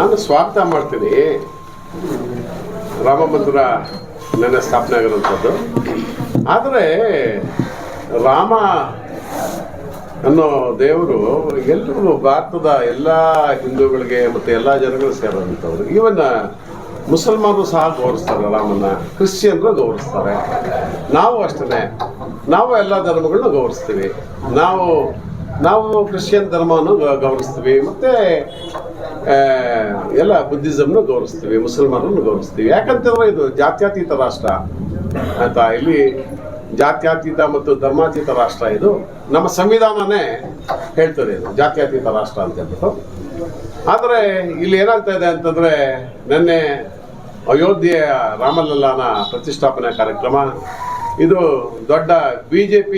ನಾನು ಸ್ವಾಗತ ಮಾಡ್ತೀನಿ. ರಾಮ ಮಂದಿರ ನನ್ನ ಸ್ಥಾಪನೆ ಆಗಿರುವಂಥದ್ದು. ಆದರೆ ರಾಮ ಅನ್ನೋ ದೇವರು ಎಲ್ಲರಿಗೂ ಭಾರತದ ಎಲ್ಲ ಹಿಂದೂಗಳಿಗೆ ಮತ್ತು ಎಲ್ಲ ಜನಗಳು ಸೇರುವಂಥವ್ರು. ಈವನ್ ಮುಸಲ್ಮಾನರು ಸಹ ಗೌರವಿಸ್ತಾರೆ ರಾಮನ್ನ, ಕ್ರಿಶ್ಚಿಯನ್ರು ಗೌರವಿಸ್ತಾರೆ. ನಾವು ಅಷ್ಟೇ, ನಾವು ಎಲ್ಲ ಧರ್ಮಗಳನ್ನ ಗೌರವಿಸ್ತೀವಿ. ನಾವು ಕ್ರಿಶ್ಚಿಯನ್ ಧರ್ಮವನ್ನು ಗೌರವಿಸ್ತೀವಿ, ಮತ್ತು ಎಲ್ಲ ಬುದ್ಧಿಸಮ್ನು ಗೌರವಿಸ್ತೀವಿ, ಮುಸಲ್ಮಾನರನ್ನು ಗೌರವಿಸ್ತೀವಿ. ಯಾಕಂತಂದ್ರೆ ಇದು ಜಾತ್ಯತೀತ ರಾಷ್ಟ್ರ ಆಯ್ತಾ. ಇಲ್ಲಿ ಜಾತ್ಯತೀತ ಮತ್ತು ಧರ್ಮಾತೀತ ರಾಷ್ಟ್ರ. ಇದು ನಮ್ಮ ಸಂವಿಧಾನನೇ ಹೇಳ್ತದೆ, ಇದು ಜಾತ್ಯತೀತ ರಾಷ್ಟ್ರ ಅಂತ ಹೇಳ್ಬಿಟ್ಟು. ಆದರೆ ಇಲ್ಲಿ ಏನಾಗ್ತಾ ಇದೆ ಅಂತಂದರೆ, ನಿನ್ನೆ ಅಯೋಧ್ಯೆಯ ರಾಮಲಲ್ಲಾನ ಪ್ರತಿಷ್ಠಾಪನೆ ಕಾರ್ಯಕ್ರಮ ಇದು ದೊಡ್ಡ BJP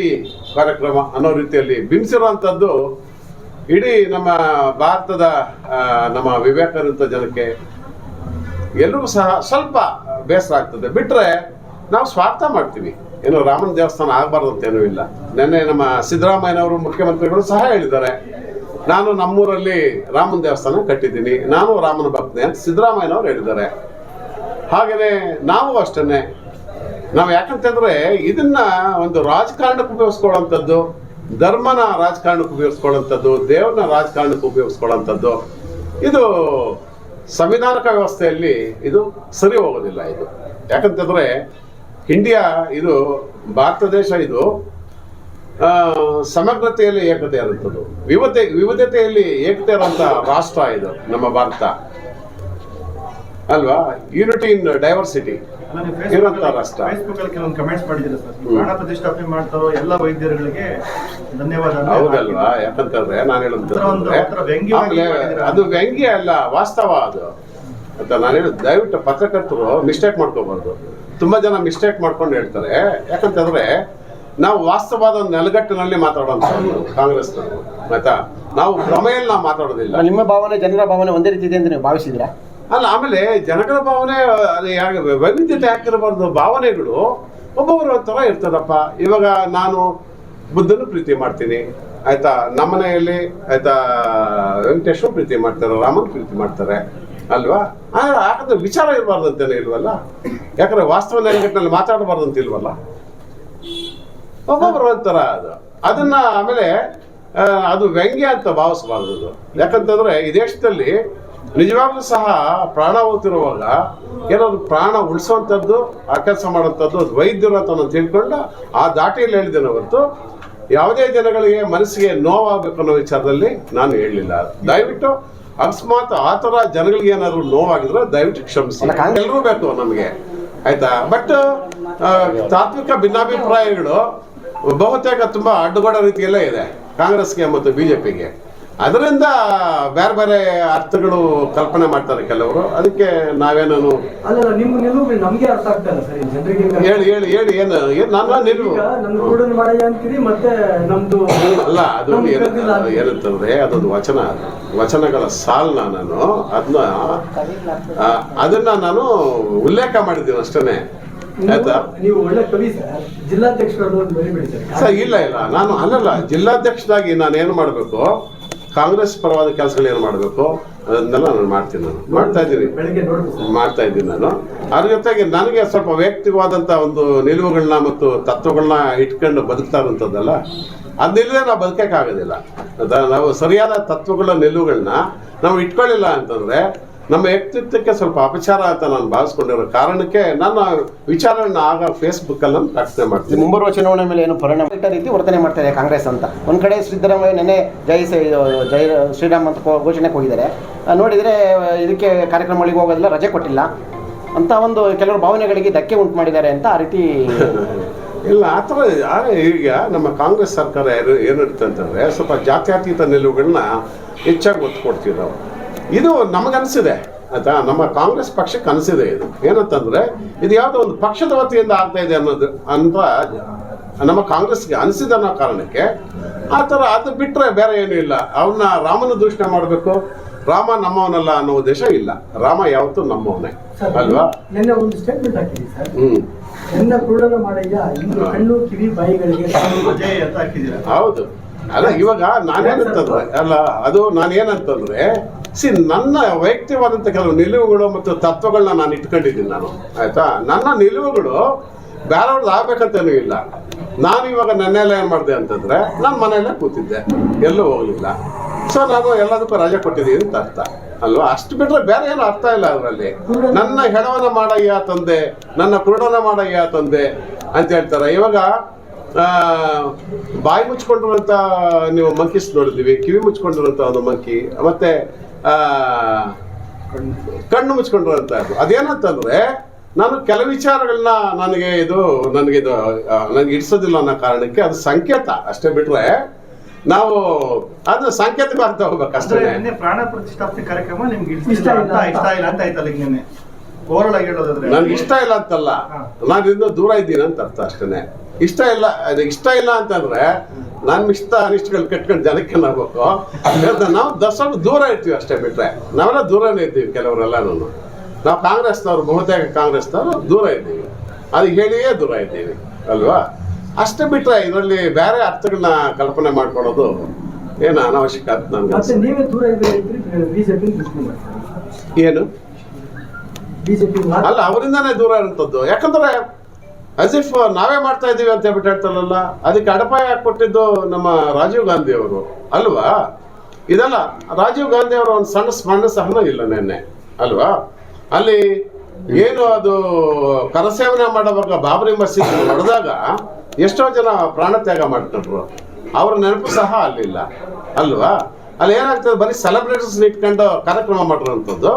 ಕಾರ್ಯಕ್ರಮ ಅನ್ನೋ ರೀತಿಯಲ್ಲಿ ಬಿಂಬಿಸಿರುವಂಥದ್ದು ಇಡೀ ನಮ್ಮ ಭಾರತದ ನಮ್ಮ ವಿವೇಕಾನಂದ ಜನಕ್ಕೆ ಎಲ್ಲರಿಗೂ ಸಹ ಸ್ವಲ್ಪ ಬೇಸರ ಆಗ್ತದೆ. ಬಿಟ್ಟರೆ ನಾವು ಸ್ವಾಗತ ಮಾಡ್ತೀವಿ. ಏನೋ ರಾಮನ ದೇವಸ್ಥಾನ ಆಗಬಾರ್ದು ಅಂತೇನೂ ಇಲ್ಲ. ನಿನ್ನೆ ನಮ್ಮ ಸಿದ್ದರಾಮಯ್ಯನವರು ಮುಖ್ಯಮಂತ್ರಿಗಳು ಸಹ ಹೇಳಿದ್ದಾರೆ, ನಾನು ನಮ್ಮೂರಲ್ಲಿ ರಾಮನ ದೇವಸ್ಥಾನ ಕಟ್ಟಿದ್ದೀನಿ, ನಾನು ರಾಮನ ಭಕ್ತನೆ ಅಂತ ಸಿದ್ದರಾಮಯ್ಯನವರು ಹೇಳಿದ್ದಾರೆ. ಹಾಗೆಯೇ ನಾವು ಅಷ್ಟೇ. ನಾವು ಯಾಕಂತಂದರೆ ಇದನ್ನ ಒಂದು ರಾಜಕಾರಣಕ್ಕೆ ಉಪಯೋಗಿಸ್ಕೊಳ್ಳೋಂಥದ್ದು, ಧರ್ಮನ ರಾಜಕಾರಣಕ್ಕೆ ಉಪಯೋಗಿಸ್ಕೊಳ್ಳೋಂಥದ್ದು, ದೇವ್ರನ್ನ ರಾಜಕಾರಣಕ್ಕೆ ಉಪಯೋಗಿಸ್ಕೊಳ್ಳೋಂಥದ್ದು ಇದು ಸಂವಿಧಾನಿಕ ವ್ಯವಸ್ಥೆಯಲ್ಲಿ ಇದು ಸರಿ ಹೋಗೋದಿಲ್ಲ. ಇದು ಯಾಕಂತಂದರೆ ಇಂಡಿಯಾ ಇದು ಭಾರತ ದೇಶ, ಇದು ಸಮಗ್ರತೆಯಲ್ಲಿ ಏಕತೆ ಇರುವಂಥದ್ದು, ವಿವಿಧತೆಯಲ್ಲಿ ಏಕತೆ ಇರುವಂಥ ರಾಷ್ಟ್ರ ಇದು ನಮ್ಮ ಭಾರತ ಅಲ್ವಾ. ಯೂನಿಟಿ ಇನ್ ಡೈವರ್ಸಿಟಿ ಇರುವಂತ ರಾಷ್ಟ್ರ. ಫೇಸ್ಬುಕ್ ಅಲ್ಲಿ ಕೆಲವೊಂದು ಕಮೆಂಟ್ಸ್ ಮಾಡಿದ್ದೀರಾ ಸರ್, ಪ್ರಾಣ ಪ್ರತಿಷ್ಠಾಪನೆ ಮಾಡ್ತಾರೋ ಎಲ್ಲ ವೈದ್ಯರುಗಳಿಗೆ ಧನ್ಯವಾದ ಹೌದಲ್ವಾ. ಯಾಕಂತಂದ್ರೆ ನಾನು ಹೇಳೋದು ಅದು ವ್ಯಂಗ್ಯ ಅಲ್ಲ, ವಾಸ್ತವ ಅದು ಅಂತ ನಾನು ಹೇಳೋದು. ದಯವಿಟ್ಟು ಪತ್ರಕರ್ತರು ಮಿಸ್ಟೇಕ್ ಮಾಡ್ಕೋಬಾರ್ದು. ತುಂಬಾ ಜನ ಮಿಸ್ಟೇಕ್ ಮಾಡ್ಕೊಂಡು ಹೇಳ್ತಾರೆ. ಯಾಕಂತಂದ್ರೆ ನಾವು ವಾಸ್ತವವಾದ ನೆಲಗಟ್ಟಿನಲ್ಲಿ ಮಾತಾಡೋಂಥದ್ದು ಕಾಂಗ್ರೆಸ್ನವರು ಆಯ್ತಾ. ನಾವು ಭ್ರಮೆಯಲ್ಲಿ ನಾವು ಮಾತಾಡೋದಿಲ್ಲ. ನಿಮ್ಮ ಭಾವನೆ ಜನರ ಭಾವನೆ ಒಂದೇ ರೀತಿ ಇದೆ ಅಂತ ನೀವು ಭಾವಿಸಿದ್ರಾ? ಅಲ್ಲ, ಆಮೇಲೆ ಜನಗಳ ಭಾವನೆ ಅದು ವೈವಿಧ್ಯತೆ ಹಾಕಿರಬಾರ್ದು. ಭಾವನೆಗಳು ಒಬ್ಬೊಬ್ಬರು ಒಂಥರ ಇರ್ತದಪ್ಪ. ಇವಾಗ ನಾನು ಬುದ್ಧನ ಪ್ರೀತಿ ಮಾಡ್ತೀನಿ ಆಯ್ತಾ, ನಮ್ಮನೆಯಲ್ಲಿ ಆಯ್ತಾ ವೆಂಕಟೇಶ್ವರ ಪ್ರೀತಿ ಮಾಡ್ತಾರೆ, ರಾಮನ ಪ್ರೀತಿ ಮಾಡ್ತಾರೆ ಅಲ್ವಾ. ಯಾಕಂದ್ರೆ ವಿಚಾರ ಇರಬಾರ್ದು ಅಂತೇನೆ ಇಲ್ವಲ್ಲ. ಯಾಕಂದ್ರೆ ವಾಸ್ತವ ನೆಲೆಗಟ್ಟಿನಲ್ಲಿ ಮಾತಾಡಬಾರ್ದು ಅಂತ ಇಲ್ವಲ್ಲ. ಒಬ್ಬೊಬ್ಬರು ಒಂಥರ ಅದನ್ನ ಆಮೇಲೆ ಅದು ವ್ಯಂಗ್ಯ ಅಂತ ಭಾವಿಸಬಾರ್ದು ಅದು. ಯಾಕಂತಂದ್ರೆ ಈ ದೇಶದಲ್ಲಿ ನಿಜವಾಗ್ಲೂ ಸಹ ಪ್ರಾಣ ಹೋಗ್ತಿರುವಾಗ ಏನಾದ್ರು ಪ್ರಾಣ ಉಳಿಸುವಂಥದ್ದು, ಆ ಕೆಲಸ ಮಾಡುವಂಥದ್ದು ಅದು ವೈದ್ಯರು ಅಂತ ನಾನು ತಿಳ್ಕೊಂಡು ಆ ದಾಟಿಯಲ್ಲಿ ಹೇಳಿದ್ದೇನೆ ಹೊರತು ಯಾವುದೇ ಜನಗಳಿಗೆ ಮನಸ್ಸಿಗೆ ನೋವಾಗಬೇಕು ಅನ್ನೋ ವಿಚಾರದಲ್ಲಿ ನಾನು ಹೇಳಲಿಲ್ಲ. ದಯವಿಟ್ಟು ಅಕಸ್ಮಾತ್ ಆ ಥರ ಜನಗಳಿಗೆ ಏನಾದ್ರು ನೋವಾಗಿದ್ರೆ ದಯವಿಟ್ಟು ಕ್ಷಮಿಸಿ. ಎಲ್ಲರೂ ಬೇಕು ನಮಗೆ ಆಯ್ತಾ. ಬಟ್ ತಾತ್ವಿಕ ಭಿನ್ನಾಭಿಪ್ರಾಯಗಳು ಬಹುತೇಕ ತುಂಬ ಅಡ್ಡುಗೋಡ ರೀತಿಯಲ್ಲೇ ಇದೆ ಕಾಂಗ್ರೆಸ್ಗೆ ಮತ್ತು BJPಗೆ. ಅದರಿಂದ ಬೇರೆ ಬೇರೆ ಅರ್ಥಗಳು ಕಲ್ಪನೆ ಮಾಡ್ತಾರೆ ಕೆಲವರು. ಅದಕ್ಕೆ ನಾವೇನು ನಮ್ಗೆ ಅರ್ಥ ಆಗ್ತಲ್ಲ ಸರ್ ಜನರಿಗೆ. ಹೇಳಿ ಏನು ನನ್ನ ನಿಲುವು ನಮ್ದು ಅಲ್ಲ. ಅದು ಏನಂತಂದ್ರೆ ಅದೊಂದು ವಚನಗಳ ಸಾಲನ್ನ ನಾನು ಅದನ್ನ ನಾನು ಉಲ್ಲೇಖ ಮಾಡಿದ್ದೀನಿ ಅಷ್ಟೇ ಆಯ್ತಾ. ನೀವು ಒಳ್ಳೆ ಕವಿ ಸರ್, ಜಿಲ್ಲಾಧ್ಯಕ್ಷರು ಸರ್ ಇಲ್ಲ ನಾನು ಅಲ್ಲಲ್ಲ, ಜಿಲ್ಲಾಧ್ಯಕ್ಷರಾಗಿ ನಾನು ಏನು ಮಾಡಬೇಕು, ಕಾಂಗ್ರೆಸ್ ಪರವಾದ ಕೆಲಸಗಳು ಏನು ಮಾಡಬೇಕು ಅದನ್ನೆಲ್ಲ ನಾನು ಮಾಡ್ತಾ ಇದ್ದೀನಿ ನಾನು. ಅದ್ರ ಜೊತೆಗೆ ನನಗೆ ಸ್ವಲ್ಪ ವೈಯಕ್ತಿಕವಾದಂಥ ಒಂದು ನಿಲುವುಗಳನ್ನ ಮತ್ತು ತತ್ವಗಳನ್ನ ಇಟ್ಕೊಂಡು ಬದುಕ್ತಾ ಇರುವಂಥದ್ದಲ್ಲ, ಅದಿಲ್ಲದೆ ನಾವು ಬದುಕೋಕ್ಕಾಗೋದಿಲ್ಲ. ನಾವು ಸರಿಯಾದ ತತ್ವಗಳ ನಿಲುವುಗಳನ್ನ ನಾವು ಇಟ್ಕೊಳ್ಳಿಲ್ಲ ಅಂತಂದರೆ ನಮ್ಮ ವ್ಯಕ್ತಿತ್ವಕ್ಕೆ ಸ್ವಲ್ಪ ಅಪಚಾರ ಅಂತ ನಾನು ಭಾವಿಸ್ಕೊಂಡಿರೋ ಕಾರಣಕ್ಕೆ ನನ್ನ ವಿಚಾರಗಳನ್ನ ಆಗ ಫೇಸ್ಬುಕ್ಕಲ್ಲಿ ನಾನು ಪ್ರಕಟಣೆ ಮಾಡ್ತೀನಿ. ಮುಂಬರುವ ಚುನಾವಣೆ ಮೇಲೆ ಏನು ಪರಿಣಾಮ ರೀತಿ ವರ್ತನೆ ಮಾಡ್ತಾ ಇದೆ ಕಾಂಗ್ರೆಸ್ ಅಂತ. ಒಂದು ಕಡೆ ಸಿದ್ದರಾಮಯ್ಯ ನೆನ್ನೆ ಜೈ ಶ್ರೀರಾಮ್ ಅಂತ ಘೋಷಣೆಗೆ ಹೋಗಿದ್ದಾರೆ. ನೋಡಿದರೆ ಇದಕ್ಕೆ ಕಾರ್ಯಕ್ರಮಗಳಿಗೆ ಹೋಗೋದಿಲ್ಲ, ರಜೆ ಕೊಟ್ಟಿಲ್ಲ ಅಂತ ಒಂದು ಕೆಲವರು ಭಾವನೆಗಳಿಗೆ ಧಕ್ಕೆ ಉಂಟು ಮಾಡಿದ್ದಾರೆ ಅಂತ ಆ ರೀತಿ ಇಲ್ಲ. ಆ ಥರ ಈಗ ನಮ್ಮ ಕಾಂಗ್ರೆಸ್ ಸರ್ಕಾರ ಏನಿರುತ್ತೆ ಅಂತಂದರೆ ಸ್ವಲ್ಪ ಜಾತ್ಯತೀತ ನಿಲುವುಗಳನ್ನ ಹೆಚ್ಚಾಗಿ ಒತ್ತು ಕೊಡ್ತೀವಿ ನಾವು. ಇದು ನಮಗನಿಸಿದೆ ಆಯ್ತಾ, ನಮ್ಮ ಕಾಂಗ್ರೆಸ್ ಪಕ್ಷಕ್ಕೆ ಅನಿಸಿದೆ. ಇದು ಏನಂತಂದರೆ ಇದು ಯಾವುದೋ ಒಂದು ಪಕ್ಷದ ವತಿಯಿಂದ ಆಗ್ತಾ ಇದೆ ಅನ್ನೋದು ಅಂತ ನಮ್ಮ ಕಾಂಗ್ರೆಸ್ಗೆ ಅನಿಸಿದ ಅನ್ನೋ ಕಾರಣಕ್ಕೆ ಆ ಥರ. ಅದು ಬಿಟ್ಟರೆ ಬೇರೆ ಏನೂ ಇಲ್ಲ. ಅವನ್ನ ರಾಮನ ದೂಷಣೆ ಮಾಡಬೇಕು, ರಾಮ ನಮ್ಮವನಲ್ಲ ಅನ್ನೋ ಉದ್ದೇಶ ಇಲ್ಲ. ರಾಮ ಯಾವತ್ತೂ ನಮ್ಮವನೇ ಅಲ್ವಾ. ನಿನ್ನೆ ಒಂದು ಸ್ಟೇಟ್ಮೆಂಟ್ ಹಾಕಿದ್ದೀವಿ ಸರ್, ನನ್ನ ಕ್ರೂಡನ ಮಾಡಯ್ಯ ಇಂದು ಕಣ್ಣು ಕಿವಿ ಬಾಯಿಗಳಿಗೆ ಹೌದು. ಅಲ್ಲ ಇವಾಗ ನಾನೇನಂತಂದ್ರೆ ಅಲ್ಲ ಅದು ನಾನೇನಂತಂದ್ರೆ ನನ್ನ ವೈಯಕ್ತಿಕವಾದಂಥ ಕೆಲವು ನಿಲುವುಗಳು ಮತ್ತು ತತ್ವಗಳನ್ನ ನಾನು ಇಟ್ಕೊಂಡಿದ್ದೀನಿ ನಾನು, ಆಯ್ತಾ. ನನ್ನ ನಿಲುವುಗಳು ಬೇರೆಯವ್ರದ್ದು ಆಗ್ಬೇಕಂತನೂ ಇಲ್ಲ. ನಾನು ಇವಾಗ ನನ್ನೆಲ್ಲ ಏನು ಮಾಡಿದೆ ಅಂತಂದ್ರೆ ನಾನು ಮನೆಯಲ್ಲೇ ಕೂತಿದ್ದೆ, ಎಲ್ಲೂ ಹೋಗ್ಲಿಲ್ಲ. ಸೊ ನಾನು ಎಲ್ಲದಕ್ಕೂ ರಜೆ ಕೊಟ್ಟಿದ್ದೀನಿ ಅಂತ ಅರ್ಥ ಅಲ್ವಾ. ಅಷ್ಟು ಬಿಟ್ರೆ ಬೇರೆ ಏನು ಅರ್ಥ ಇಲ್ಲ ಅದರಲ್ಲಿ. ನನ್ನ ಹೆಣವನ ಮಾಡಯ್ಯ ತಂದೆ, ನನ್ನ ಕುರುಡನ ಮಾಡಯ್ಯ ತಂದೆ ಅಂತ ಹೇಳ್ತಾರೆ. ಇವಾಗ ಬಾಯಿ ಮುಚ್ಕೊಂಡಿರುವಂಥ ನೀವು ಮಂಕೀಸ್ ನೋಡಿದ್ದೀವಿ, ಕಿವಿ ಮುಚ್ಕೊಂಡಿರುವಂಥ ಒಂದು ಮಂಕಿ, ಮತ್ತೆ ಕಣ್ಣು ಮುಚ್ಕೊಂಡಿರುವಂಥದ್ದು. ಅದೇನಂತಂದ್ರೆ ನಾನು ಕೆಲವು ವಿಚಾರಗಳನ್ನ ನನಗೆ ಇಡಿಸೋದಿಲ್ಲ ಅನ್ನೋ ಕಾರಣಕ್ಕೆ ಅದು ಸಂಕೇತ ಅಷ್ಟೇ, ಬಿಟ್ರೆ ನಾವು ಅದು ಸಂಕೇತಕ್ಕೆ ಆಗ್ತಾ ಹೋಗ್ಬೇಕಷ್ಟೇ. ನಿನ್ನೆ ಪ್ರಾಣ ಪ್ರತಿಷ್ಠಾಪನೆ ಕಾರ್ಯಕ್ರಮ ನಿಮ್ಗೆ ಇಷ್ಟ ಇಲ್ಲ ಅಂತ ಆಯ್ತಲ್ಲ ಈಗ ನಿನ್ನೆ ಓವರ್ ಆಗಿ ಹೇಳೋದಾದ್ರೆ? ನನ್ಗೆ ಇಷ್ಟ ಇಲ್ಲ ಅಂತಲ್ಲ, ನಾನು ಇದರಿಂದ ದೂರ ಇದ್ದೀನಿ ಅಂತ ಅರ್ಥ ಅಷ್ಟೇ. ಇಷ್ಟ ಇಲ್ಲ, ಅದು ಇಷ್ಟ ಇಲ್ಲ ಅಂತಂದ್ರೆ ನನ್ನ ಇಷ್ಟ ಅನಿಷ್ಟಗಳು ಕಟ್ಕೊಂಡು ಜನಕ್ಕೆ ನಾಗಬೇಕು. ನಾವು ಸ್ವಲ್ಪ ದೂರ ಇರ್ತೀವಿ ಅಷ್ಟೇ, ಬಿಟ್ರೆ ನಾವೆಲ್ಲ ದೂರನೇ ಇರ್ತೀವಿ. ಕೆಲವರೆಲ್ಲ ನಾವು ಕಾಂಗ್ರೆಸ್ನವ್ರು, ಬಹುತೇಕ ಕಾಂಗ್ರೆಸ್ನವರು ದೂರ ಇದ್ದೀವಿ, ಅದು ಹೇಳಿಯೇ ದೂರ ಇದ್ದೀವಿ ಅಲ್ವಾ. ಅಷ್ಟೇ ಬಿಟ್ರೆ ಇದರಲ್ಲಿ ಬೇರೆ ಅರ್ಥಗಳನ್ನ ಕಲ್ಪನೆ ಮಾಡ್ಕೊಳ್ಳೋದು ಏನು ಅನಾವಶ್ಯಕ ಅಂತ ಮತ್ತೆ ನನ್ಗೆ. ನೀವೇ ದೂರ ಬಿಜೆಪಿ ಏನು ಬಿಜೆಪಿ ಅಲ್ಲ, ಅವರಿಂದಾನೇ ದೂರ ಇರುವಂಥದ್ದು. ಯಾಕಂದ್ರೆ ಆಸ್ ಇಫ್ ನಾವೇ ಮಾಡ್ತಾ ಇದ್ದೀವಿ ಅಂತ ಹೇಳ್ಬಿಟ್ಟು ಹೇಳ್ತಾರಲ್ಲ, ಅದಕ್ಕೆ ಅಡಪಾಯ ಕೊಟ್ಟಿದ್ದು ನಮ್ಮ ರಾಜೀವ್ ಗಾಂಧಿ ಅವರು ಅಲ್ವಾ. ಇದೆಲ್ಲ ರಾಜೀವ್ ಗಾಂಧಿ ಅವರ ಒಂದು ಸಣ್ಣ ಸ್ಮರಣ ಸಹನ ಇಲ್ಲ ನೆನ್ನೆ ಅಲ್ವಾ. ಅಲ್ಲಿ ಏನು ಅದು ಕರಸೇವನೆ ಮಾಡುವಾಗ ಬಾಬರಿ ಮಸೀದಿ ಹೊಡೆದಾಗ ಎಷ್ಟೋ ಜನ ಪ್ರಾಣ ತ್ಯಾಗ ಮಾಡ್ಕೊಂಡ್ರು, ಅವ್ರ ನೆನಪು ಸಹ ಅಲ್ಲಿಲ್ಲ ಅಲ್ವಾ. ಅಲ್ಲಿ ಏನಾಗ್ತದೆ, ಬರೀ ಸೆಲೆಬ್ರಿಟೀಸ್ ಇಟ್ಕೊಂಡು ಕಾರ್ಯಕ್ರಮ ಮಾಡಿರೋಂಥದ್ದು.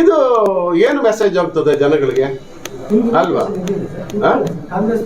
ಇದು ಏನು ಮೆಸೇಜ್ ಹೋಗ್ತದೆ ಜನಗಳಿಗೆ ಅಲ್ವಾ? ಕಾಂಗ್ರೆಸ್